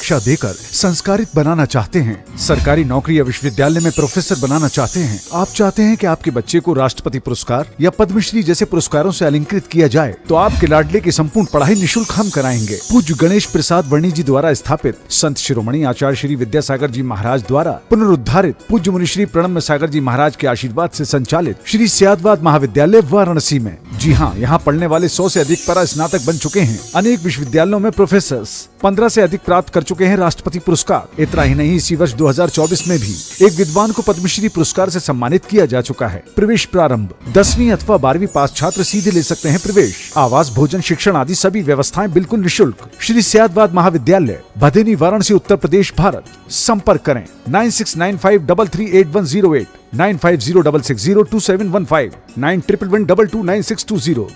शिक्षा देकर संस्कारित बनाना चाहते हैं, सरकारी नौकरी या विश्वविद्यालय में प्रोफेसर बनाना चाहते हैं, आप चाहते हैं कि आपके बच्चे को राष्ट्रपति पुरस्कार या पद्मश्री जैसे पुरस्कारों से अलंकृत किया जाए, तो आपके लाडले की संपूर्ण पढ़ाई निःशुल्क हम कराएंगे। पूज्य गणेश प्रसाद वर्णी जी द्वारा स्थापित संत शिरोमणि आचार्य श्री विद्यासागर जी महाराज द्वारा पुनरुद्धारित पूज्य मुनि श्री प्रणम्य सागर जी महाराज के आशीर्वाद से संचालित श्री सियादवाद महाविद्यालय वाराणसी में। जी हाँ, यहाँ पढ़ने वाले 100 से अधिक परा स्नातक बन चुके हैं। अनेक विश्वविद्यालयों में प्रोफेसर्स 15 से अधिक प्राप्त कर चुके हैं राष्ट्रपति पुरस्कार। इतना ही नहीं, इसी वर्ष 2024 में भी एक विद्वान को पद्मश्री पुरस्कार से सम्मानित किया जा चुका है। प्रवेश प्रारंभ 10वीं अथवा 12वीं पास छात्र सीधे ले सकते हैं प्रवेश। आवास, भोजन, शिक्षण आदि सभी व्यवस्थाएं बिल्कुल निःशुल्क। श्री सियादवाद महाविद्यालय, भदेनी, वाराणसी, उत्तर प्रदेश, भारत। संपर्क करें 9695338108, 9506602715, 9111229620।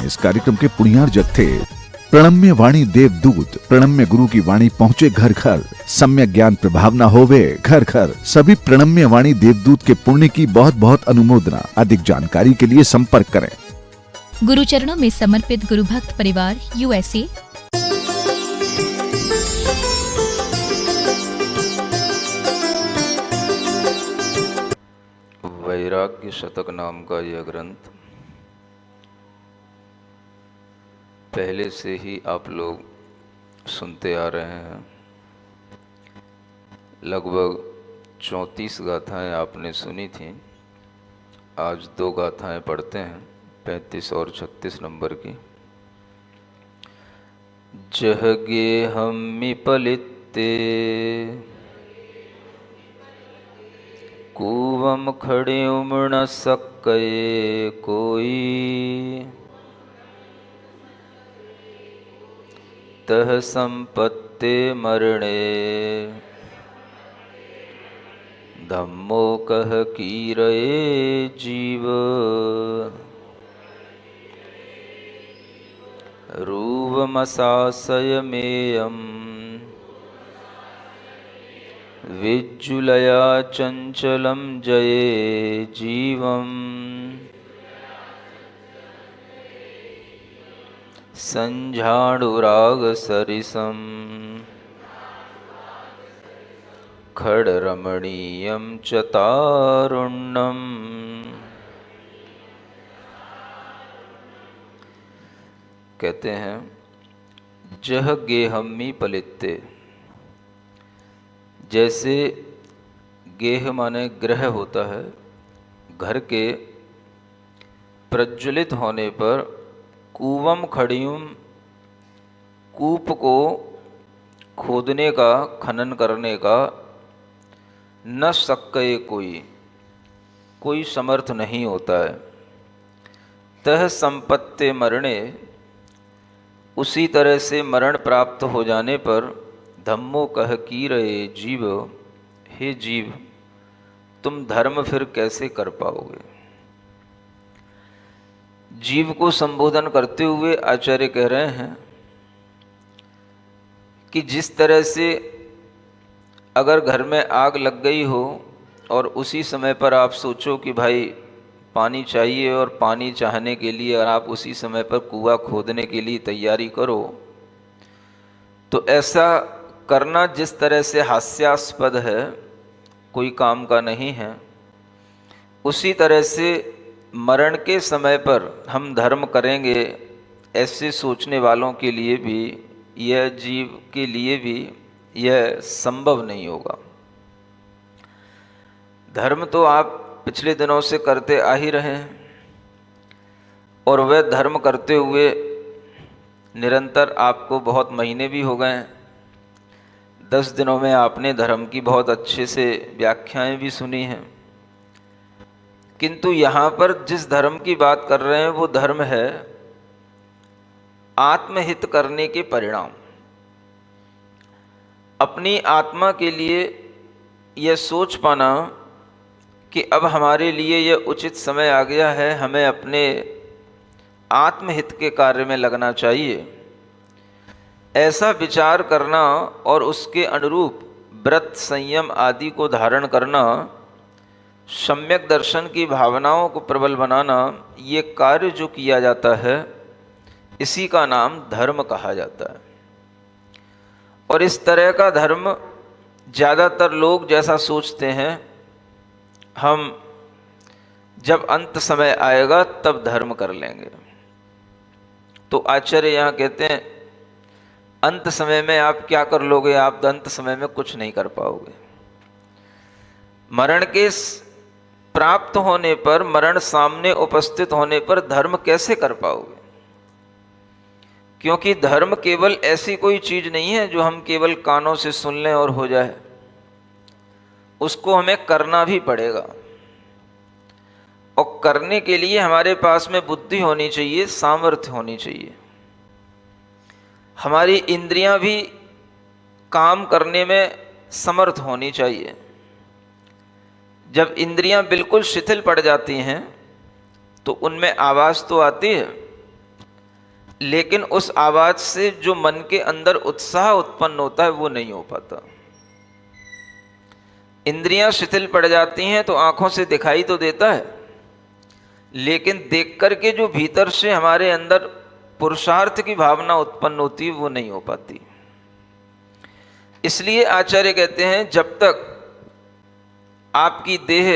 इस कार्यक्रम के पुण्यार्जक थे प्रणम्य वाणी देवदूत। प्रणम्य गुरु की वाणी पहुँचे घर घर, सम्यक ज्ञान प्रभावना होवे घर घर। सभी प्रणम्य वाणी देवदूत के पुण्य की बहुत बहुत अनुमोदना। अधिक जानकारी के लिए संपर्क करें। गुरु चरणों में समर्पित गुरु भक्त परिवार, USA। वैराग्य शतक नाम का यह ग्रंथ पहले से ही आप लोग सुनते आ रहे हैं। लगभग 34 गाथाएं आपने सुनी थी। आज 2 गाथाएं पढ़ते हैं, 35 और 36 नंबर की। जहगे हम्मि पलित्ते कूवम खड़े उमड़ सक्कये कोई, तह संपत्ते मरणे धम्मो कह कीरये जीव। रूवमसासयमेयं विज्जुलया चंचलं जये जीवम्। संझाणुरागसरिसं खड्रमणीयं च तारुण्यम्। कहते हैं जह गेहम्मी पलित्ते। जैसे गेह माने ग्रह होता है, घर के प्रज्वलित होने पर कूवम खड़ियुम, कूप को खोदने का, खनन करने का, न सक्कये कोई समर्थ नहीं होता है। तह संपत्ते मरणे, उसी तरह से मरण प्राप्त हो जाने पर धम्मो कह कीरये जीव, हे जीव तुम धर्म फिर कैसे कर पाओगे। जीव को संबोधन करते हुए आचार्य कह रहे हैं कि जिस तरह से अगर घर में आग लग गई हो और उसी समय पर आप सोचो कि भाई पानी चाहिए, और पानी चाहने के लिए अगर आप उसी समय पर कुआं खोदने के लिए तैयारी करो, तो ऐसा करना जिस तरह से हास्यास्पद है, कोई काम का नहीं है, उसी तरह से मरण के समय पर हम धर्म करेंगे, ऐसे सोचने वालों के लिए भी, यह जीव के लिए भी यह संभव नहीं होगा। धर्म तो आप पिछले दिनों से करते आ ही रहे हैं, और वह धर्म करते हुए निरंतर आपको बहुत महीने भी हो गए। 10 दिनों में आपने धर्म की बहुत अच्छे से व्याख्याएं भी सुनी हैं, किंतु यहाँ पर जिस धर्म की बात कर रहे हैं वो धर्म है आत्महित करने के परिणाम। अपनी आत्मा के लिए यह सोच पाना कि अब हमारे लिए यह उचित समय आ गया है, हमें अपने आत्महित के कार्य में लगना चाहिए, ऐसा विचार करना और उसके अनुरूप व्रत, संयम आदि को धारण करना, सम्यक दर्शन की भावनाओं को प्रबल बनाना, ये कार्य जो किया जाता है इसी का नाम धर्म कहा जाता है। और इस तरह का धर्म ज़्यादातर लोग जैसा सोचते हैं, हम जब अंत समय आएगा तब धर्म कर लेंगे। तो आचार्य यहाँ कहते हैं अंत समय में आप क्या कर लोगे, आप अंत समय में कुछ नहीं कर पाओगे। मरण के प्राप्त होने पर, मरण सामने उपस्थित होने पर धर्म कैसे कर पाओगे? क्योंकि धर्म केवल ऐसी कोई चीज नहीं है जो हम केवल कानों से सुन लें और हो जाए, उसको हमें करना भी पड़ेगा। और करने के लिए हमारे पास में बुद्धि होनी चाहिए, सामर्थ्य होनी चाहिए। हमारी इंद्रियां भी काम करने में समर्थ होनी चाहिए। जब इंद्रियां बिल्कुल शिथिल पड़ जाती हैं तो उनमें आवाज़ तो आती है, लेकिन उस आवाज़ से जो मन के अंदर उत्साह उत्पन्न होता है वो नहीं हो पाता। इंद्रियां शिथिल पड़ जाती हैं तो आंखों से दिखाई तो देता है, लेकिन देख कर के जो भीतर से हमारे अंदर पुरुषार्थ की भावना उत्पन्न होती है वो नहीं हो पाती। इसलिए आचार्य कहते हैं जब तक आपकी देह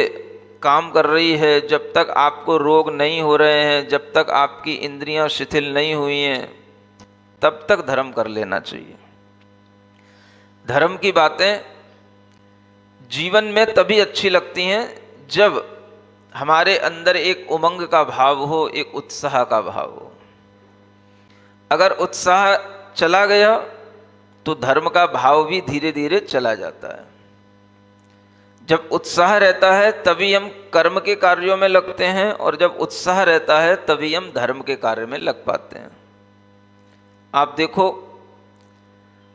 काम कर रही है, जब तक आपको रोग नहीं हो रहे हैं, जब तक आपकी इंद्रियां शिथिल नहीं हुई हैं, तब तक धर्म कर लेना चाहिए। धर्म की बातें जीवन में तभी अच्छी लगती हैं जब हमारे अंदर एक उमंग का भाव हो, एक उत्साह का भाव हो। अगर उत्साह चला गया तो धर्म का भाव भी धीरे धीरे चला जाता है। जब उत्साह रहता है तभी हम कर्म के कार्यों में लगते हैं, और जब उत्साह रहता है तभी हम धर्म के कार्य में लग पाते हैं। आप देखो,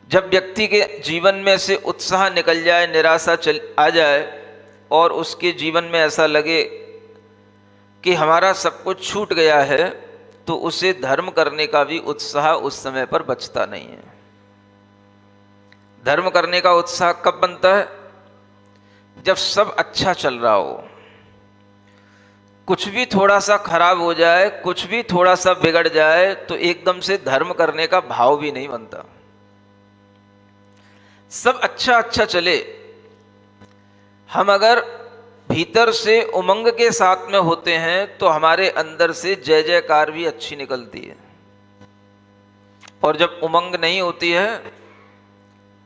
जब व्यक्ति के जीवन में से उत्साह निकल जाए, निराशा आ जाए और उसके जीवन में ऐसा लगे कि हमारा सब कुछ छूट गया है, तो उसे धर्म करने का भी उत्साह उस समय पर बचता नहीं है। धर्म करने का उत्साह कब बनता है? जब सब अच्छा चल रहा हो। कुछ भी थोड़ा सा खराब हो जाए, कुछ भी थोड़ा सा बिगड़ जाए तो एकदम से धर्म करने का भाव भी नहीं बनता। सब अच्छा अच्छा चले, हम अगर भीतर से उमंग के साथ में होते हैं तो हमारे अंदर से जय जयकार भी अच्छी निकलती है। और जब उमंग नहीं होती है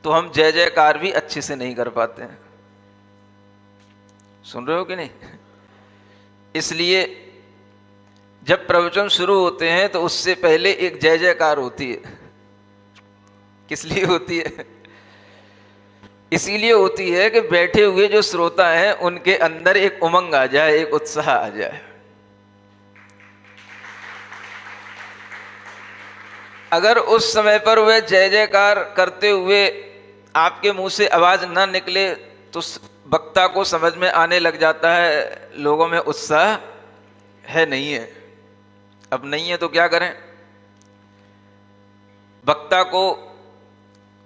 तो हम जय जयकार भी अच्छे से नहीं कर पाते हैं। सुन रहे हो कि नहीं? इसलिए जब प्रवचन शुरू होते हैं तो उससे पहले एक जय जयकार होती है। किस लिए होती है? इसीलिए होती है कि बैठे हुए जो श्रोता हैं उनके अंदर एक उमंग आ जाए, एक उत्साह आ जाए। अगर उस समय पर वह जय जयकार करते हुए आपके मुंह से आवाज ना निकले तो वक्ता को समझ में आने लग जाता है लोगों में उत्साह है नहीं है। अब नहीं है तो क्या करें? वक्ता को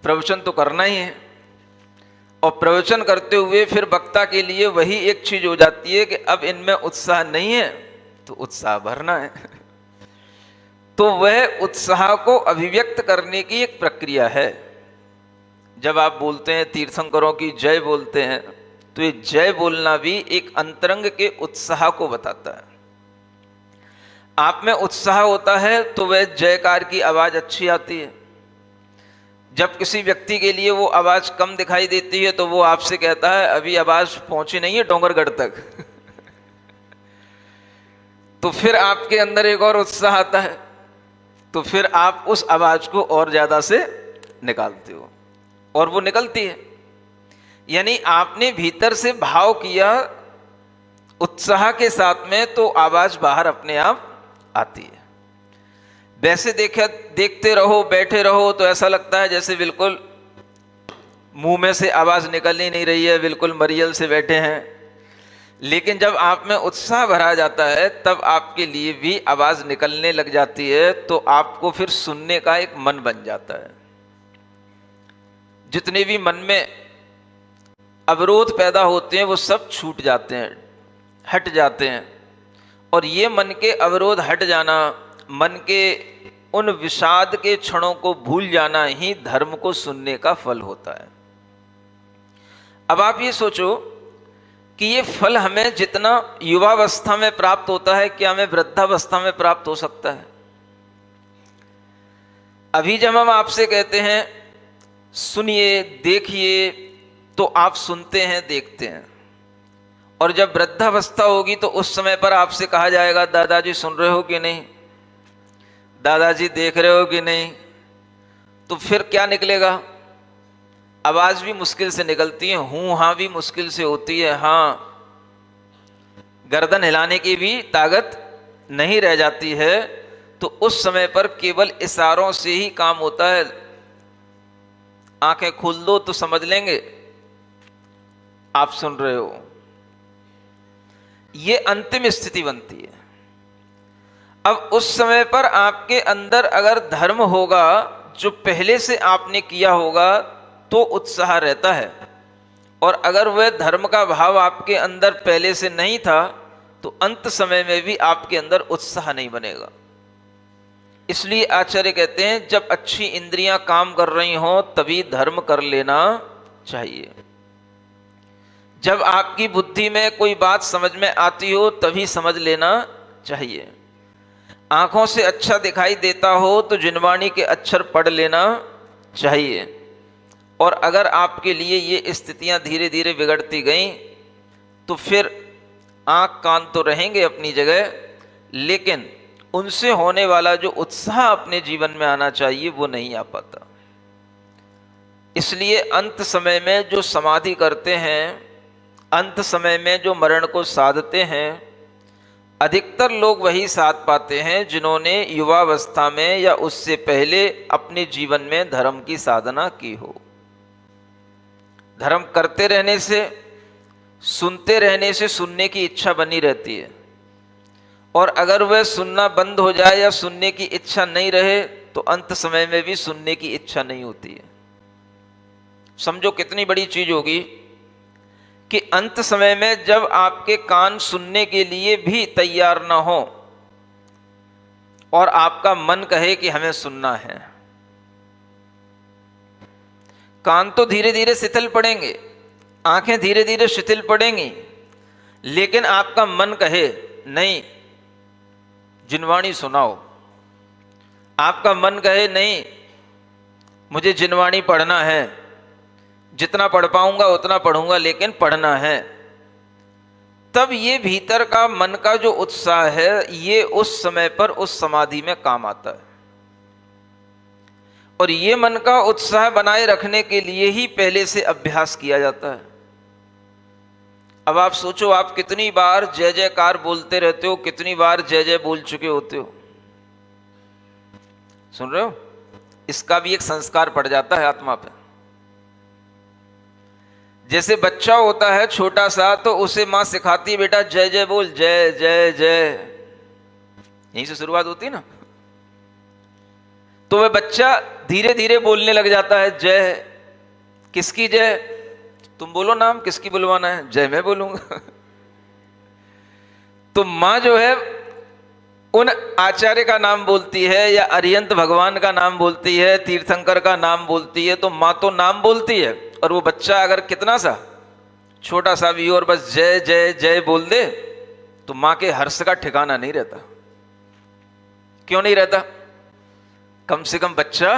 प्रवचन तो करना ही है, और प्रवचन करते हुए फिर वक्ता के लिए वही एक चीज हो जाती है कि अब इनमें उत्साह नहीं है तो उत्साह भरना है। तो वह उत्साह को अभिव्यक्त करने की एक प्रक्रिया है। जब आप बोलते हैं तीर्थंकरों की जय बोलते हैं तो ये जय बोलना भी एक अंतरंग के उत्साह को बताता है। आप में उत्साह होता है तो वह जयकार की आवाज अच्छी आती है। जब किसी व्यक्ति के लिए वो आवाज कम दिखाई देती है तो वो आपसे कहता है अभी आवाज पहुंची नहीं है डोंगरगढ़ तक। तो फिर आपके अंदर एक और उत्साह आता है, तो फिर आप उस आवाज को और ज्यादा से निकालते हो, और वो निकलती है। यानी आपने भीतर से भाव किया उत्साह के साथ में तो आवाज बाहर अपने आप आती है। वैसे देखते रहो, बैठे रहो तो ऐसा लगता है जैसे बिल्कुल मुंह में से आवाज निकल ही नहीं रही है, बिल्कुल मरियल से बैठे हैं। लेकिन जब आप में उत्साह भरा जाता है तब आपके लिए भी आवाज निकलने लग जाती है, तो आपको फिर सुनने का एक मन बन जाता है। जितने भी मन में अवरोध पैदा होते हैं वो सब छूट जाते हैं, हट जाते हैं। और ये मन के अवरोध हट जाना, मन के उन विषाद के क्षणों को भूल जाना ही धर्म को सुनने का फल होता है। अब आप ये सोचो कि ये फल हमें जितना युवावस्था में प्राप्त होता है, क्या हमें वृद्धावस्था में प्राप्त हो सकता है? अभी जब हम आपसे कहते हैं सुनिए देखिए, तो आप सुनते हैं देखते हैं, और जब वृद्धावस्था होगी तो उस समय पर आपसे कहा जाएगा दादाजी सुन रहे हो कि नहीं, दादाजी देख रहे हो कि नहीं, तो फिर क्या निकलेगा? आवाज भी मुश्किल से निकलती है, हूं हां भी मुश्किल से होती है, हाँ गर्दन हिलाने की भी ताकत नहीं रह जाती है। तो उस समय पर केवल इशारों से ही काम होता है। आंखें खोल दो तो समझ लेंगे आप सुन रहे हो। ये अंतिम स्थिति बनती है। अब उस समय पर आपके अंदर अगर धर्म होगा जो पहले से आपने किया होगा तो उत्साह रहता है, और अगर वह धर्म का भाव आपके अंदर पहले से नहीं था तो अंत समय में भी आपके अंदर उत्साह नहीं बनेगा। इसलिए आचार्य कहते हैं जब अच्छी इंद्रियां काम कर रही हों तभी धर्म कर लेना चाहिए। जब आपकी बुद्धि में कोई बात समझ में आती हो तभी समझ लेना चाहिए। आंखों से अच्छा दिखाई देता हो तो जिनवाणी के अक्षर पढ़ लेना चाहिए। और अगर आपके लिए ये स्थितियां धीरे धीरे बिगड़ती गईं तो फिर आंख कान तो रहेंगे अपनी जगह, लेकिन उनसे होने वाला जो उत्साह अपने जीवन में आना चाहिए वो नहीं आ पाता। इसलिए अंत समय में जो समाधि करते हैं, अंत समय में जो मरण को साधते हैं, अधिकतर लोग वही साध पाते हैं जिन्होंने युवावस्था में या उससे पहले अपने जीवन में धर्म की साधना की हो। धर्म करते रहने से, सुनते रहने से सुनने की इच्छा बनी रहती है, और अगर वह सुनना बंद हो जाए या सुनने की इच्छा नहीं रहे तो अंत समय में भी सुनने की इच्छा नहीं होती है। समझो कितनी बड़ी चीज होगी कि अंत समय में जब आपके कान सुनने के लिए भी तैयार ना हो और आपका मन कहे कि हमें सुनना है। कान तो धीरे धीरे शिथिल पड़ेंगे, आंखें धीरे धीरे शिथिल पड़ेंगी, लेकिन आपका मन कहे नहीं जिनवाणी सुनाओ, आपका मन कहे नहीं मुझे जिनवाणी पढ़ना है, जितना पढ़ पाऊंगा उतना पढ़ूंगा लेकिन पढ़ना है, तब ये भीतर का मन का जो उत्साह है ये उस समय पर उस समाधि में काम आता है। और ये मन का उत्साह बनाए रखने के लिए ही पहले से अभ्यास किया जाता है। अब आप सोचो आप कितनी बार जय जयकार बोलते रहते हो, कितनी बार जय जय बोल चुके होते हो। सुन रहे हो? इसका भी एक संस्कार पड़ जाता है आत्मा पे। जैसे बच्चा होता है छोटा सा तो उसे मां सिखाती है बेटा जय जय बोल, जय जय जय, यहीं से शुरुआत होती है ना। तो वह बच्चा धीरे धीरे बोलने लग जाता है जय। किसकी जय? तुम बोलो नाम, किसकी बुलवाना है? जय मैं बोलूंगा। तो मां जो है उन आचार्य का नाम बोलती है या अरिहंत भगवान का नाम बोलती है, तीर्थंकर का नाम बोलती है, तो मां तो नाम बोलती है, और वो बच्चा अगर कितना सा छोटा सा भी हो और बस जय जय जय बोल दे तो मां के हर्ष का ठिकाना नहीं रहता। क्यों नहीं रहता? कम से कम बच्चा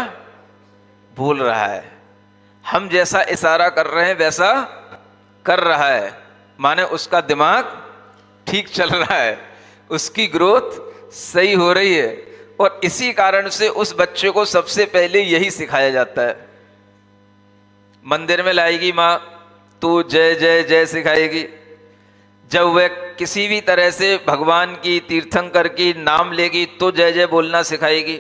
बोल रहा है, हम जैसा इशारा कर रहे हैं वैसा कर रहा है, माने उसका दिमाग ठीक चल रहा है, उसकी ग्रोथ सही हो रही है। और इसी कारण से उस बच्चे को सबसे पहले यही सिखाया जाता है। मंदिर में लाएगी माँ तो जय जय जय सिखाएगी। जब वह किसी भी तरह से भगवान की, तीर्थंकर की नाम लेगी तो जय जय बोलना सिखाएगी।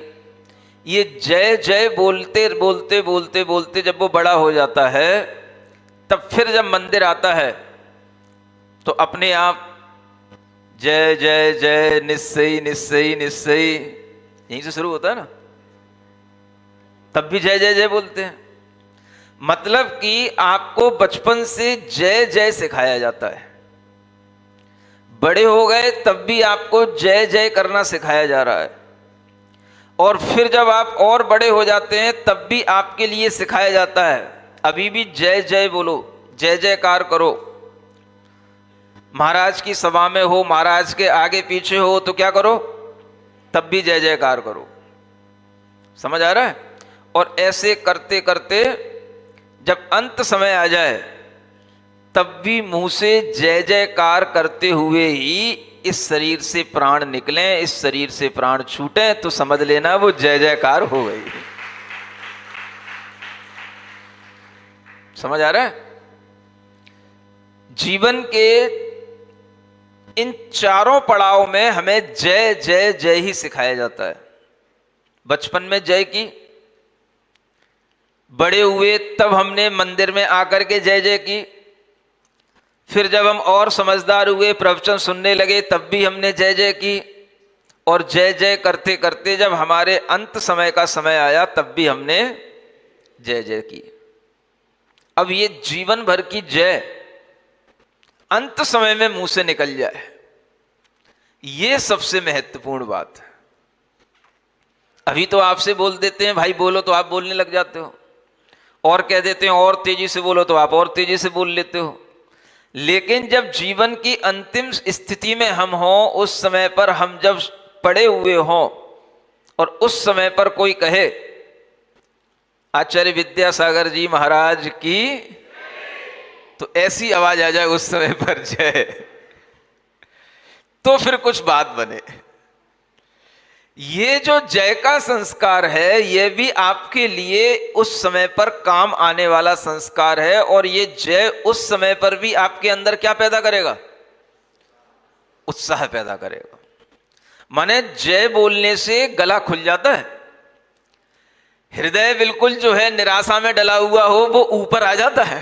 ये जय जय बोलते बोलते बोलते बोलते जब वो बड़ा हो जाता है तब फिर जब मंदिर आता है तो अपने आप जय जय जय निश्चयी निश्चयी निश्चयी यहीं से शुरू होता है ना। तब भी जय जय जय बोलते हैं। मतलब कि आपको बचपन से जय जय सिखाया जाता है। बड़े हो गए तब भी आपको जय जय करना सिखाया जा रहा है, और फिर जब आप और बड़े हो जाते हैं तब भी आपके लिए सिखाया जाता है अभी भी जय जय बोलो, जय जयकार करो। महाराज की सभा में हो, महाराज के आगे पीछे हो तो क्या करो, तब भी जय जयकार करो। समझ आ रहा है? और ऐसे करते करते जब अंत समय आ जाए तब भी मुंह से जय जयकार करते हुए ही इस शरीर से प्राण निकलें, इस शरीर से प्राण छूटें, तो समझ लेना वो जय जयकार हो गई। समझ आ रहा है? जीवन के इन चारों पड़ाव में हमें जय जय जय ही सिखाया जाता है। बचपन में जय की, बड़े हुए तब हमने मंदिर में आकर के जय जय की, फिर जब हम और समझदार हुए, प्रवचन सुनने लगे, तब भी हमने जय जय की, और जय जय करते करते जब हमारे अंत समय का समय आया तब भी हमने जय जय की। अब ये जीवन भर की जय अंत समय में मुंह से निकल जाए, ये सबसे महत्वपूर्ण बात है। अभी तो आपसे बोल देते हैं भाई बोलो, तो आप बोलने लग जाते हो, और कह देते हैं और तेजी से बोलो तो आप और तेजी से बोल लेते हो। लेकिन जब जीवन की अंतिम स्थिति में हम हों, उस समय पर हम जब पड़े हुए हों और उस समय पर कोई कहे आचार्य विद्यासागर जी महाराज की, तो ऐसी आवाज आ जाए उस समय पर जय, तो फिर कुछ बात बने। ये जो जय का संस्कार है ये भी आपके लिए उस समय पर काम आने वाला संस्कार है, और ये जय उस समय पर भी आपके अंदर क्या पैदा करेगा, उत्साह पैदा करेगा। माने जय बोलने से गला खुल जाता है, हृदय बिल्कुल जो है निराशा में डला हुआ हो वो ऊपर आ जाता है,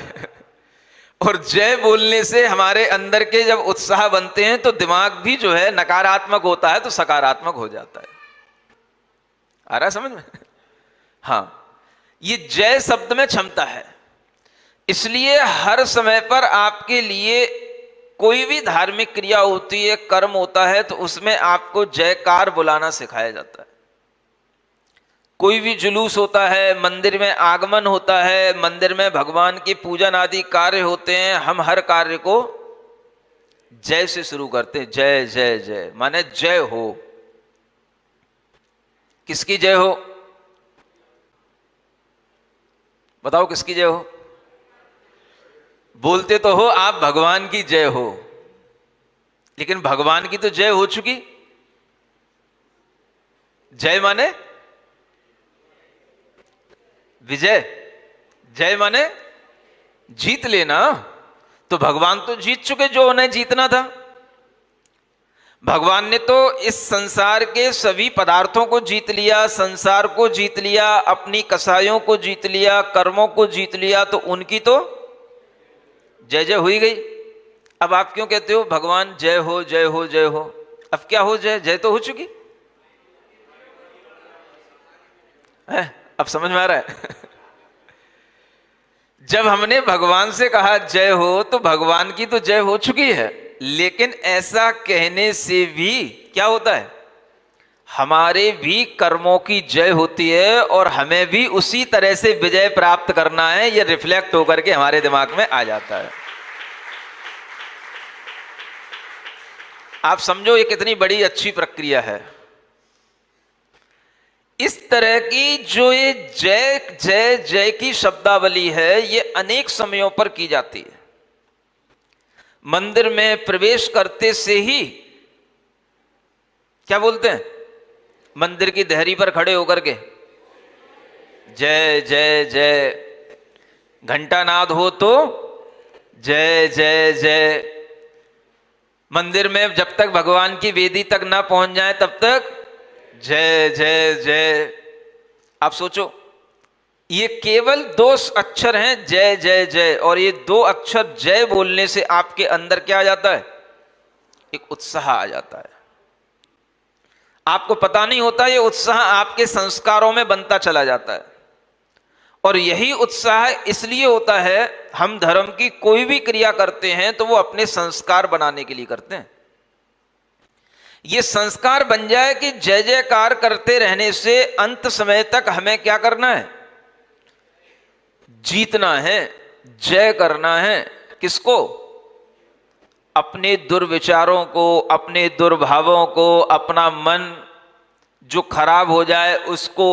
और जय बोलने से हमारे अंदर के जब उत्साह बनते हैं तो दिमाग भी जो है नकारात्मक होता है तो सकारात्मक हो जाता है। आ रहा है समझ में? हाँ, ये जय शब्द में क्षमता है। इसलिए हर समय पर आपके लिए कोई भी धार्मिक क्रिया होती है, कर्म होता है, तो उसमें आपको जयकार बुलाना सिखाया जाता है। कोई भी जुलूस होता है, मंदिर में आगमन होता है, मंदिर में भगवान की पूजन आदि कार्य होते हैं, हम हर कार्य को जय से शुरू करते हैं। जय जय जय माने जय हो। किसकी जय हो? बताओ किसकी जय हो? बोलते तो हो आप भगवान की जय हो, लेकिन भगवान की तो जय हो चुकी। जय माने विजय, जय माने जीत लेना। तो भगवान तो जीत चुके जो उन्हें जीतना था। भगवान ने तो इस संसार के सभी पदार्थों को जीत लिया, संसार को जीत लिया, अपनी कसायों को जीत लिया, कर्मों को जीत लिया, तो उनकी तो जय जय हुई गई। अब आप क्यों कहते हो भगवान जय हो जय हो जय हो? अब क्या हो, जय जय तो हो चुकी है। अब समझ में आ रहा है? जब हमने भगवान से कहा जय हो तो भगवान की तो जय हो चुकी है, लेकिन ऐसा कहने से भी क्या होता है, हमारे भी कर्मों की जय होती है, और हमें भी उसी तरह से विजय प्राप्त करना है। यह रिफ्लेक्ट होकर के हमारे दिमाग में आ जाता है। आप समझो ये कितनी बड़ी अच्छी प्रक्रिया है। इस तरह की जो ये जय जय जय की शब्दावली है, ये अनेक समयों पर की जाती है। मंदिर में प्रवेश करते से ही क्या बोलते हैं, मंदिर की देहरी पर खड़े होकर के जय जय जय, घंटा नाद हो तो जय जय जय। मंदिर में जब तक भगवान की वेदी तक ना पहुंच जाए तब तक जय जय जय। आप सोचो, ये केवल 2 अक्षर हैं जय जय जय, और ये 2 अक्षर जय बोलने से आपके अंदर क्या आ जाता है, एक उत्साह आ जाता है। आपको पता नहीं होता, ये उत्साह आपके संस्कारों में बनता चला जाता है। और यही उत्साह इसलिए होता है, हम धर्म की कोई भी क्रिया करते हैं तो वो अपने संस्कार बनाने के लिए करते हैं। ये संस्कार बन जाए कि जय जयकार करते रहने से अंत समय तक हमें क्या करना है? जीतना है, जय करना है। किसको? अपने दुर्विचारों को, अपने दुर्भावों को, अपना मन जो खराब हो जाए उसको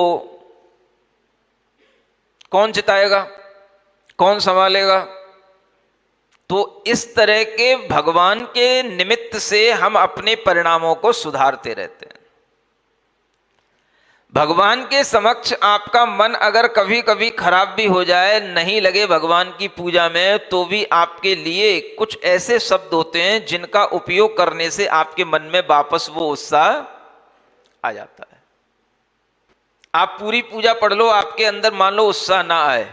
कौन जिताएगा, कौन संभालेगा? तो इस तरह के भगवान के निमित्त से हम अपने परिणामों को सुधारते रहते हैं। भगवान के समक्ष आपका मन अगर कभी कभी खराब भी हो जाए, नहीं लगे भगवान की पूजा में, तो भी आपके लिए कुछ ऐसे शब्द होते हैं जिनका उपयोग करने से आपके मन में वापस वो उत्साह आ जाता है। आप पूरी पूजा पढ़ लो, आपके अंदर मान लो उत्साह ना आए,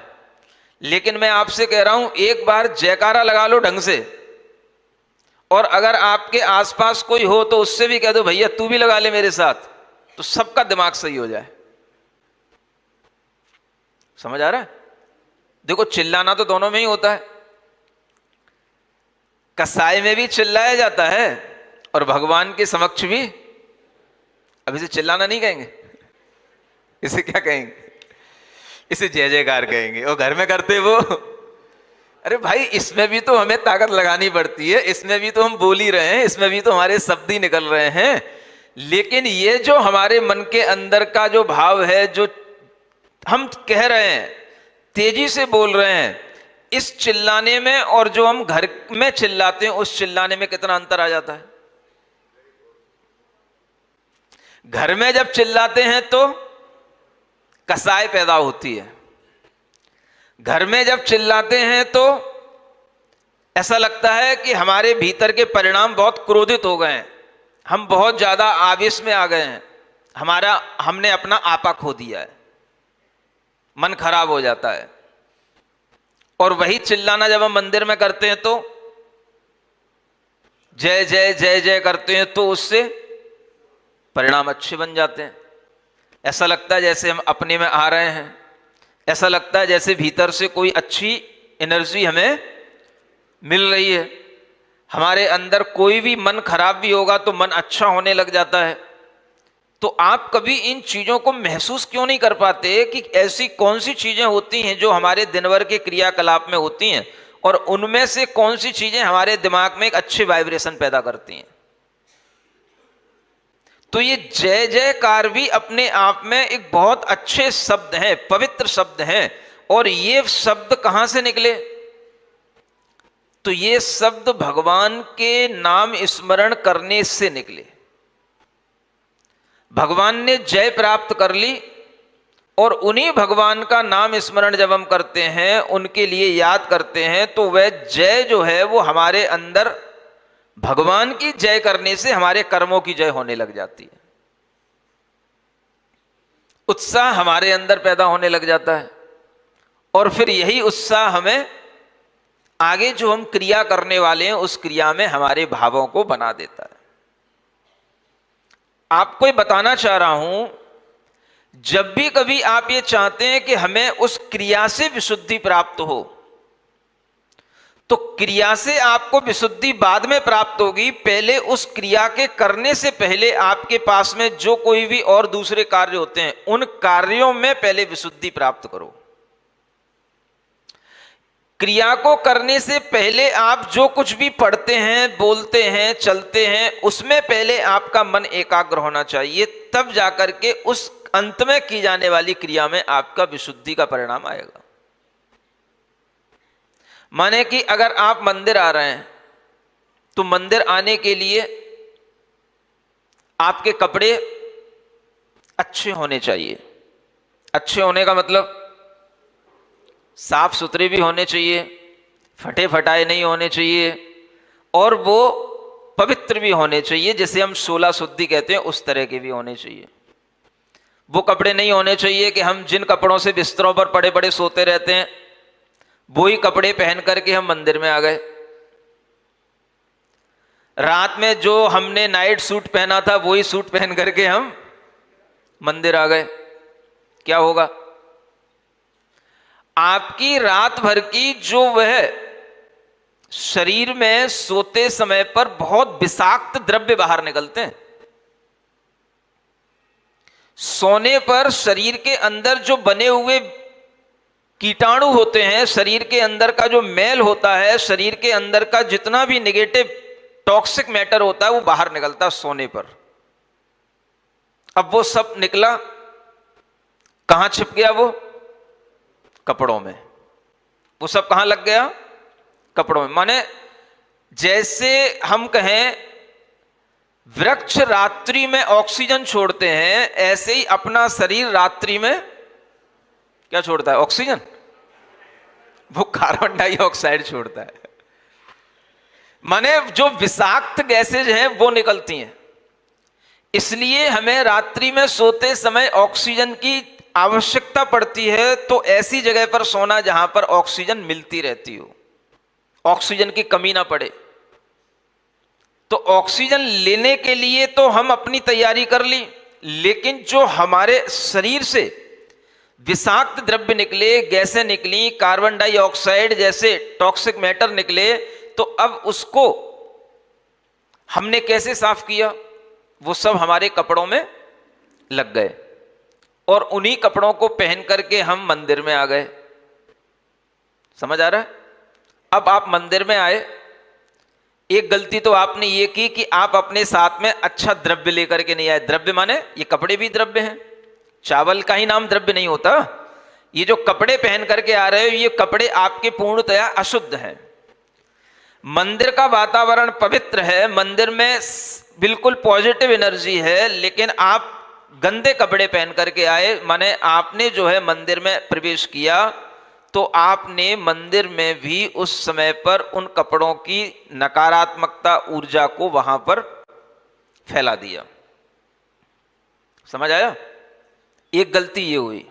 लेकिन मैं आपसे कह रहा हूं एक बार जयकारा लगा लो ढंग से, और अगर आपके आसपास कोई हो तो उससे भी कह दो भैया तू भी लगा ले मेरे साथ, तो सबका दिमाग सही हो जाए। समझ आ रहा है? देखो चिल्लाना तो दोनों में ही होता है, कसाई में भी चिल्लाया जाता है और भगवान के समक्ष भी। अब इसे चिल्लाना नहीं कहेंगे, इसे क्या कहेंगे? इसे जय जयकार कहेंगे। और घर में करते वो, अरे भाई इसमें भी तो हमें ताकत लगानी पड़ती है, इसमें भी तो हम बोल ही रहे हैं, इसमें भी तो हमारे शब्द ही निकल रहे हैं, लेकिन ये जो हमारे मन के अंदर का जो भाव है, जो हम कह रहे हैं, तेजी से बोल रहे हैं, इस चिल्लाने में और जो हम घर में चिल्लाते हैं उस चिल्लाने में कितना अंतर आ जाता है। घर में जब चिल्लाते हैं तो कसाई पैदा होती है, घर में जब चिल्लाते हैं तो ऐसा लगता है कि हमारे भीतर के परिणाम बहुत क्रोधित हो गए हैं, हम बहुत ज्यादा आवेश में आ गए हैं, हमने अपना आपा खो दिया है, मन खराब हो जाता है। और वही चिल्लाना जब हम मंदिर में करते हैं तो जय जय जय जय करते हैं तो उससे परिणाम अच्छे बन जाते हैं। ऐसा लगता है जैसे हम अपने में आ रहे हैं, ऐसा लगता है जैसे भीतर से कोई अच्छी एनर्जी हमें मिल रही है। हमारे अंदर कोई भी मन खराब भी होगा तो मन अच्छा होने लग जाता है। तो आप कभी इन चीजों को महसूस क्यों नहीं कर पाते कि ऐसी कौन सी चीजें होती हैं जो हमारे दिन भर के क्रियाकलाप में होती हैं और उनमें से कौन सी चीजें हमारे दिमाग में एक अच्छे वाइब्रेशन पैदा करती हैं? तो ये जय जयकार भी अपने आप में एक बहुत अच्छे शब्द हैं, पवित्र शब्द हैं। और ये शब्द कहां से निकले? तो ये शब्द भगवान के नाम स्मरण करने से निकले। भगवान ने जय प्राप्त कर ली और उन्हीं भगवान का नाम स्मरण जब हम करते हैं, उनके लिए याद करते हैं, तो वह जय जो है वो हमारे अंदर भगवान की जय करने से हमारे कर्मों की जय होने लग जाती है। उत्साह हमारे अंदर पैदा होने लग जाता है और फिर यही उत्साह हमें आगे जो हम क्रिया करने वाले हैं उस क्रिया में हमारे भावों को बना देता है। आपको ये बताना चाह रहा हूं, जब भी कभी आप ये चाहते हैं कि हमें उस क्रिया से विशुद्धि प्राप्त हो, तो क्रिया से आपको विशुद्धि बाद में प्राप्त होगी। पहले उस क्रिया के करने से पहले आपके पास में जो कोई भी और दूसरे कार्य होते हैं, उन कार्यों में पहले विशुद्धि प्राप्त करो। क्रिया को करने से पहले आप जो कुछ भी पढ़ते हैं, बोलते हैं, चलते हैं, उसमें पहले आपका मन एकाग्र होना चाहिए, तब जाकर के उस अंत में की जाने वाली क्रिया में आपका विशुद्धि का परिणाम आएगा। माने कि अगर आप मंदिर आ रहे हैं तो मंदिर आने के लिए आपके कपड़े अच्छे होने चाहिए। अच्छे होने का मतलब साफ सुथरे भी होने चाहिए, फटे फटाए नहीं होने चाहिए, और वो पवित्र भी होने चाहिए, जिसे हम 16 शुद्धि कहते हैं, उस तरह के भी होने चाहिए। वो कपड़े नहीं होने चाहिए कि हम जिन कपड़ों से बिस्तरों पर पड़े पड़े सोते रहते हैं वही कपड़े पहन करके हम मंदिर में आ गए। रात में जो हमने नाइट सूट पहना था वही सूट पहन करके हम मंदिर आ गए। क्या होगा? आपकी रात भर की जो वह शरीर में सोते समय पर बहुत विषाक्त द्रव्य बाहर निकलते हैं, सोने पर शरीर के अंदर जो बने हुए कीटाणु होते हैं, शरीर के अंदर का जो मैल होता है, शरीर के अंदर का जितना भी नेगेटिव टॉक्सिक मैटर होता है वो बाहर निकलता है सोने पर। अब वो सब निकला, कहां छिप गया? वो कपड़ों में। वो सब कहां लग गया? कपड़ों में। माने जैसे हम कहें वृक्ष रात्रि में ऑक्सीजन छोड़ते हैं, ऐसे ही अपना शरीर रात्रि में क्या छोड़ता है? ऑक्सीजन। वो कार्बन डाइऑक्साइड छोड़ता है। माने जो विषाक्त गैसेज हैं वो निकलती हैं। इसलिए हमें रात्रि में सोते समय ऑक्सीजन की आवश्यकता पड़ती है। तो ऐसी जगह पर सोना जहां पर ऑक्सीजन मिलती रहती हो, ऑक्सीजन की कमी ना पड़े। तो ऑक्सीजन लेने के लिए तो हम अपनी तैयारी कर ली, लेकिन जो हमारे शरीर से विषाक्त द्रव्य निकले, गैसें निकली, कार्बन डाइऑक्साइड जैसे टॉक्सिक मैटर निकले, तो अब उसको हमने कैसे साफ किया? वो सब हमारे कपड़ों में लग गए और उन्हीं कपड़ों को पहन करके हम मंदिर में आ गए। समझ आ रहा है? अब आप मंदिर में आए, एक गलती तो आपने ये की कि आप अपने साथ में अच्छा द्रव्य लेकर के नहीं आए। द्रव्य माने ये कपड़े भी द्रव्य हैं, चावल का ही नाम द्रव्य नहीं होता। ये जो कपड़े पहन करके आ रहे हो, ये कपड़े आपके पूर्णतया अशुद्ध हैं। मंदिर का वातावरण पवित्र है, मंदिर में बिल्कुल पॉजिटिव एनर्जी है, लेकिन आप गंदे कपड़े पहन करके आए। माने आपने जो है मंदिर में प्रवेश किया तो आपने मंदिर में भी उस समय पर उन कपड़ों की नकारात्मकता ऊर्जा को वहां पर फैला दिया। समझ आया? एक गलती ये हुई।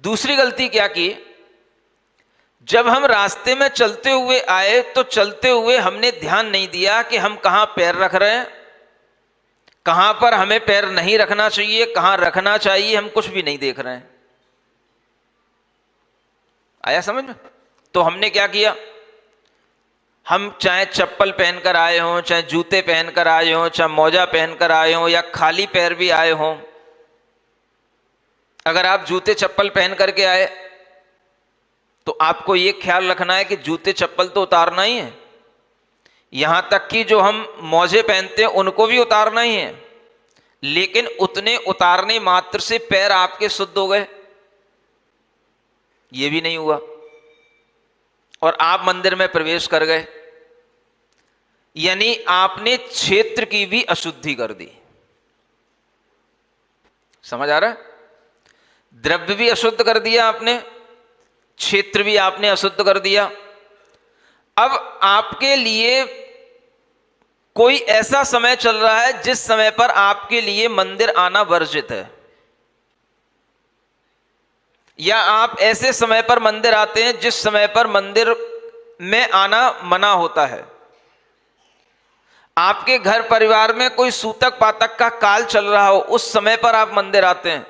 दूसरी गलती क्या की? जब हम रास्ते में चलते हुए आए तो चलते हुए हमने ध्यान नहीं दिया कि हम कहां पैर रख रहे हैं, कहां पर हमें पैर नहीं रखना चाहिए, कहां रखना चाहिए, हम कुछ भी नहीं देख रहे हैं। आया समझ में? तो हमने क्या किया? हम चाहे चप्पल पहनकर आए हों, चाहे जूते पहनकर आए हों, चाहे मोजा पहनकर आए हों, या खाली पैर भी आए हों, अगर आप जूते चप्पल पहन करके आए तो आपको यह ख्याल रखना है कि जूते चप्पल तो उतारना ही है, यहां तक कि जो हम मोजे पहनते हैं उनको भी उतारना ही है। लेकिन उतने उतारने मात्र से पैर आपके शुद्ध हो गए? ये भी नहीं हुआ और आप मंदिर में प्रवेश कर गए, यानी आपने क्षेत्र की भी अशुद्धि कर दी। समझ आ रहा है? द्रव्य भी अशुद्ध कर दिया आपने, क्षेत्र भी आपने अशुद्ध कर दिया। अब आपके लिए कोई ऐसा समय चल रहा है जिस समय पर आपके लिए मंदिर आना वर्जित है, या आप ऐसे समय पर मंदिर आते हैं जिस समय पर मंदिर में आना मना होता है। आपके घर परिवार में कोई सूतक पातक का काल चल रहा हो, उस समय पर आप मंदिर आते हैं।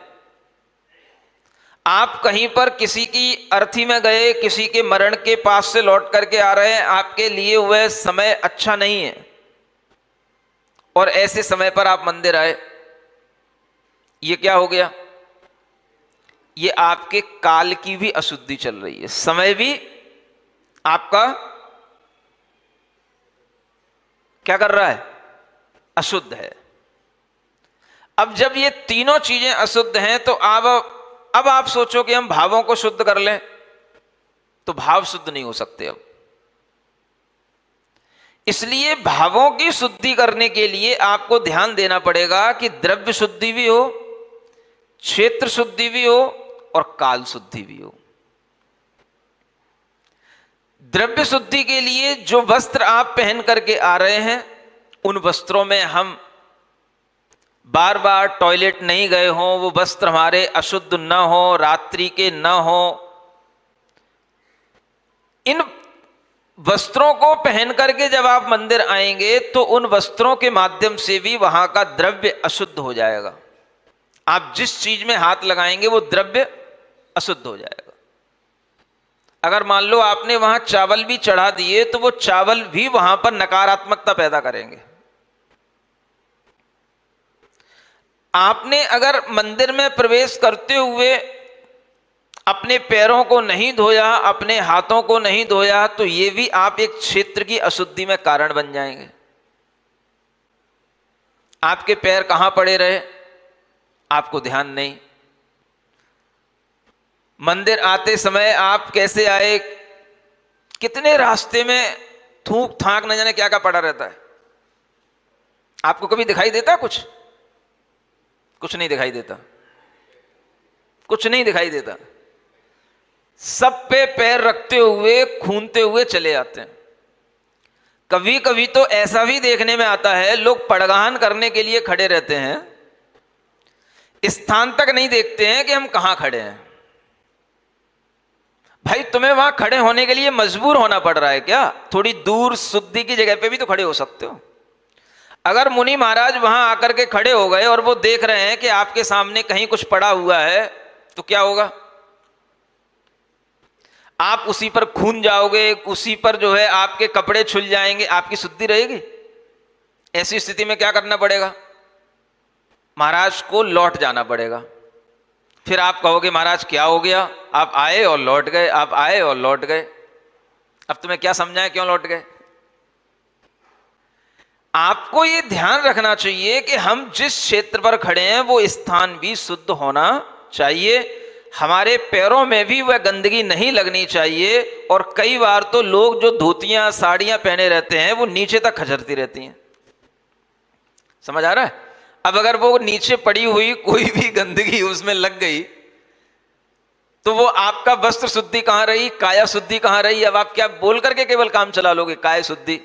आप कहीं पर किसी की अर्थी में गए, किसी के मरण के पास से लौट करके आ रहे हैं, आपके लिए वह समय अच्छा नहीं है और ऐसे समय पर आप मंदिर आए, ये क्या हो गया? ये आपके काल की भी अशुद्धि चल रही है, समय भी आपका क्या कर रहा है? अशुद्ध है। अब जब ये तीनों चीजें अशुद्ध हैं तो अब आप सोचो कि हम भावों को शुद्ध कर लें, तो भाव शुद्ध नहीं हो सकते अब। इसलिए भावों की शुद्धि करने के लिए आपको ध्यान देना पड़ेगा कि द्रव्य शुद्धि भी हो, क्षेत्र शुद्धि भी हो और काल शुद्धि भी हो। द्रव्य शुद्धि के लिए जो वस्त्र आप पहन करके आ रहे हैं, उन वस्त्रों में हम बार बार टॉयलेट नहीं गए हों, वो वस्त्र हमारे अशुद्ध न हो, रात्रि के न हो, इन वस्त्रों को पहन करके जब आप मंदिर आएंगे तो उन वस्त्रों के माध्यम से भी वहां का द्रव्य अशुद्ध हो जाएगा। आप जिस चीज में हाथ लगाएंगे वो द्रव्य अशुद्ध हो जाएगा। अगर मान लो आपने वहां चावल भी चढ़ा दिए तो वो चावल भी वहां पर नकारात्मकता पैदा करेंगे। आपने अगर मंदिर में प्रवेश करते हुए अपने पैरों को नहीं धोया, अपने हाथों को नहीं धोया, तो ये भी आप एक क्षेत्र की अशुद्धि में कारण बन जाएंगे। आपके पैर कहां पड़े रहे आपको ध्यान नहीं। मंदिर आते समय आप कैसे आए, कितने रास्ते में थूक थाक न जाने क्या क्या पड़ा रहता है। आपको कभी दिखाई देता कुछ? कुछ नहीं दिखाई देता, कुछ नहीं दिखाई देता। सब पे पैर रखते हुए खूनते हुए चले जाते हैं। कभी कभी तो ऐसा भी देखने में आता है, लोग पड़गान करने के लिए खड़े रहते हैं, स्थान तक नहीं देखते हैं कि हम कहां खड़े हैं। भाई तुम्हें वहां खड़े होने के लिए मजबूर होना पड़ रहा है क्या? थोड़ी दूर शुद्धि की जगह पे भी तो खड़े हो सकते हो। अगर मुनि महाराज वहां आकर के खड़े हो गए और वो देख रहे हैं कि आपके सामने कहीं कुछ पड़ा हुआ है, तो क्या होगा? आप उसी पर खून जाओगे, उसी पर जो है आपके कपड़े छुल जाएंगे, आपकी शुद्धि रहेगी? ऐसी स्थिति में क्या करना पड़ेगा? महाराज को लौट जाना पड़ेगा। फिर आप कहोगे महाराज क्या हो गया? आप आए और लौट गए, आप आए और लौट गए। अब तुम्हें क्या समझाएं क्यों लौट गए? आपको यह ध्यान रखना चाहिए कि हम जिस क्षेत्र पर खड़े हैं वो स्थान भी शुद्ध होना चाहिए, हमारे पैरों में भी वह गंदगी नहीं लगनी चाहिए। और कई बार तो लोग जो धोतियां साड़ियां पहने रहते हैं वो नीचे तक खचरती रहती हैं। समझ आ रहा है? अब अगर वो नीचे पड़ी हुई कोई भी गंदगी उसमें लग गई तो वो आपका वस्त्र शुद्धि कहां रही, काया शुद्धि कहां रही? अब आप क्या बोल करके केवल काम चला लोगे? काया शुद्धि।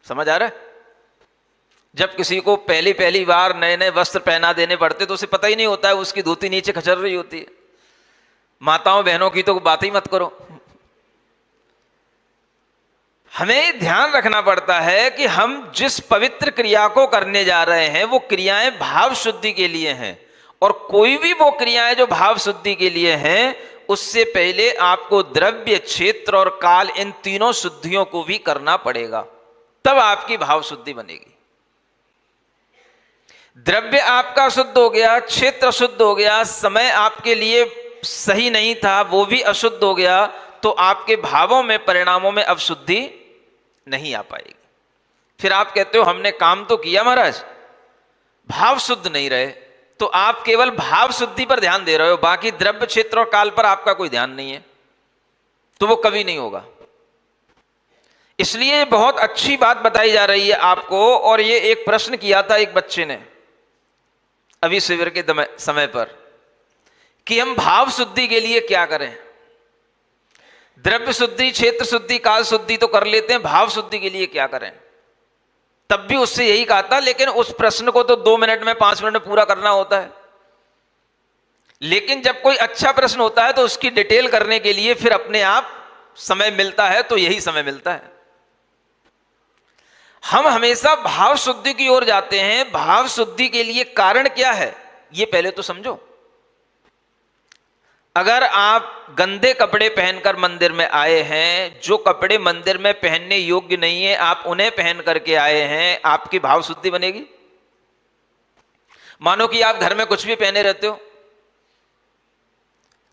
समझ आ रहा है? जब किसी को पहली पहली बार नए नए वस्त्र पहना देने पड़ते तो उसे पता ही नहीं होता है उसकी धोती नीचे खचर रही होती है। माताओं बहनों की तो बात ही मत करो। हमें ध्यान रखना पड़ता है कि हम जिस पवित्र क्रिया को करने जा रहे हैं वो क्रियाएं भाव शुद्धि के लिए हैं, और कोई भी वो क्रियाएं जो भाव शुद्धि के लिए हैं उससे पहले आपको द्रव्य, क्षेत्र और काल, इन तीनों शुद्धियों को भी करना पड़ेगा, तब आपकी भाव शुद्धि बनेगी। द्रव्य आपका शुद्ध हो गया, क्षेत्र शुद्ध हो गया, समय आपके लिए सही नहीं था वो भी अशुद्ध हो गया, तो आपके भावों में, परिणामों में अब शुद्धि नहीं आ पाएगी। फिर आप कहते हो हमने काम तो किया महाराज, भाव शुद्ध नहीं रहे। तो आप केवल भाव शुद्धि पर ध्यान दे रहे हो, बाकी द्रव्य, क्षेत्र और काल पर आपका कोई ध्यान नहीं है, तो वो कभी नहीं होगा। इसलिए बहुत अच्छी बात बताई जा रही है आपको। और ये एक प्रश्न किया था एक बच्चे ने अभी शिविर के समय पर कि हम भाव शुद्धि के लिए क्या करें। द्रव्य शुद्धि, क्षेत्र शुद्धि, काल शुद्धि तो कर लेते हैं, भाव शुद्धि के लिए क्या करें? तब भी उससे यही कहा था, लेकिन उस प्रश्न को तो 2 मिनट में, 5 मिनट में पूरा करना होता है। लेकिन जब कोई अच्छा प्रश्न होता है तो उसकी डिटेल करने के लिए फिर अपने आप समय मिलता है, तो यही समय मिलता है। हम हमेशा भाव शुद्धि की ओर जाते हैं। भाव शुद्धि के लिए कारण क्या है ये पहले तो समझो। अगर आप गंदे कपड़े पहनकर मंदिर में आए हैं, जो कपड़े मंदिर में पहनने योग्य नहीं है आप उन्हें पहन करके आए हैं, आपकी भाव शुद्धि बनेगी? मानो कि आप घर में कुछ भी पहने रहते हो,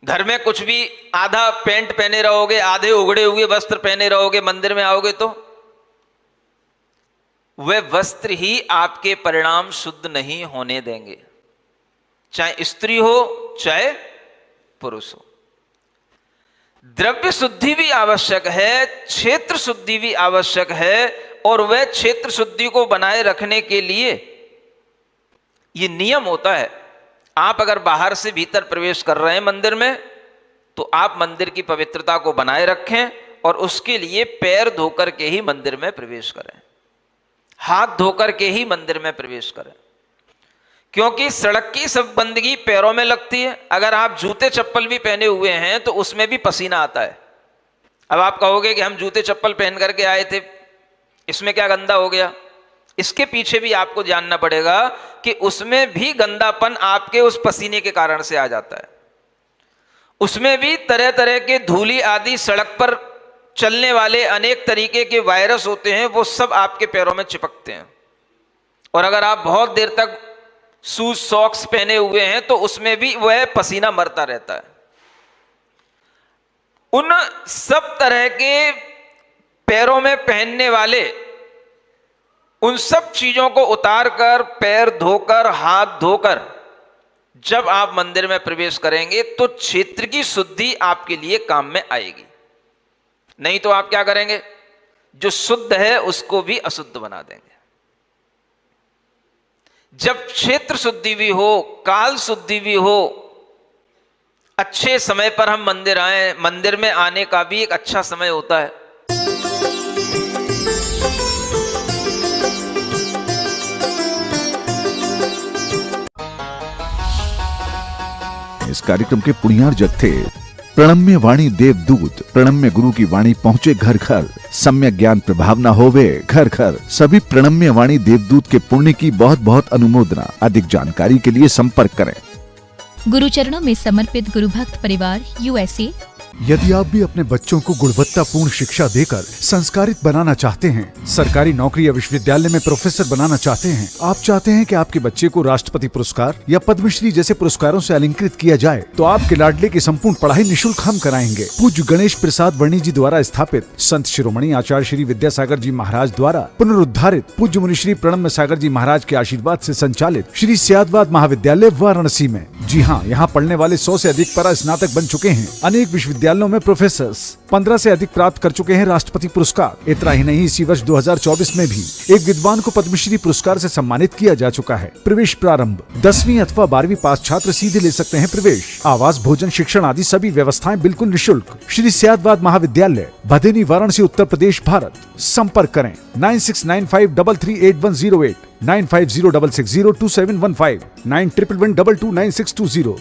घर में कुछ भी आधा पैंट पहने रहोगे, आधे उगड़े हुए वस्त्र पहने रहोगे, मंदिर में आओगे तो वह वस्त्र ही आपके परिणाम शुद्ध नहीं होने देंगे, चाहे स्त्री हो चाहे पुरुष हो। द्रव्य शुद्धि भी आवश्यक है, क्षेत्र शुद्धि भी आवश्यक है, और वह क्षेत्र शुद्धि को बनाए रखने के लिए यह नियम होता है। आप अगर बाहर से भीतर प्रवेश कर रहे हैं मंदिर में, तो आप मंदिर की पवित्रता को बनाए रखें, और उसके लिए पैर धोकर के ही मंदिर में प्रवेश करें, हाथ धोकर के ही मंदिर में प्रवेश करें, क्योंकि सड़क की सब गंदगी पैरों में लगती है। अगर आप जूते चप्पल भी पहने हुए हैं तो उसमें भी पसीना आता है। अब आप कहोगे कि हम जूते चप्पल पहन करके आए थे, इसमें क्या गंदा हो गया? इसके पीछे भी आपको जानना पड़ेगा कि उसमें भी गंदापन आपके उस पसीने के कारण से आ जाता है। उसमें भी तरह तरह के धूली आदि, सड़क पर चलने वाले अनेक तरीके के वायरस होते हैं, वो सब आपके पैरों में चिपकते हैं। और अगर आप बहुत देर तक शूज सॉक्स पहने हुए हैं तो उसमें भी वह पसीना मरता रहता है। उन सब तरह के पैरों में पहनने वाले उन सब चीजों को उतार कर, पैर धोकर, हाथ धोकर जब आप मंदिर में प्रवेश करेंगे तो क्षेत्र की शुद्धि आपके लिए काम में आएगी। नहीं तो आप क्या करेंगे, जो शुद्ध है उसको भी अशुद्ध बना देंगे। जब क्षेत्र शुद्धि भी हो, काल शुद्धि भी हो, अच्छे समय पर हम मंदिर आए, मंदिर में आने का भी एक अच्छा समय होता है। इस कार्यक्रम के पुण्यार जग थे प्रणम्य वाणी देवदूत। प्रणम्य गुरु की वाणी पहुंचे घर घर, सम्यक ज्ञान प्रभावना होवे घर घर। सभी प्रणम्य वाणी देवदूत के पुण्य की बहुत बहुत अनुमोदना। अधिक जानकारी के लिए संपर्क करें। गुरु चरणों में समर्पित गुरु भक्त परिवार USA। यदि आप भी अपने बच्चों को गुणवत्तापूर्ण शिक्षा देकर संस्कारित बनाना चाहते हैं, सरकारी नौकरी या विश्वविद्यालय में प्रोफेसर बनाना चाहते हैं, आप चाहते हैं कि आपके बच्चे को राष्ट्रपति पुरस्कार या पद्मश्री जैसे पुरस्कारों से अलंकृत किया जाए, तो आपके लाडले की संपूर्ण पढ़ाई निःशुल्क हम कराएंगे। पूज्य गणेश प्रसाद वर्णी जी द्वारा स्थापित संत शिरोमणि आचार्य श्री विद्यासागर जी महाराज द्वारा पुनरुद्धारित पूज्य मुनि श्री प्रणम्य सागर जी महाराज के आशीर्वाद से संचालित श्री सियादवाद महाविद्यालय वाराणसी में। जी हाँ, यहाँ पढ़ने वाले 100 से अधिक परा स्नातक बन चुके हैं। अनेक विश्वविद्यालयों में प्रोफेसर्स 15 से अधिक प्राप्त कर चुके हैं राष्ट्रपति पुरस्कार। इतना ही नहीं, इसी वर्ष 2024 में भी एक विद्वान को पद्मश्री पुरस्कार से सम्मानित किया जा चुका है। प्रवेश प्रारंभ 10वीं अथवा 12वीं पास छात्र सीधे ले सकते हैं प्रवेश। आवास, भोजन, शिक्षण आदि सभी व्यवस्थाएं बिल्कुल निःशुल्क। श्री सियादवाद महाविद्यालय, भदेनी, वाराणसी, उत्तर प्रदेश, भारत। संपर्क करें 9695338108, 9506602715, 9111229620।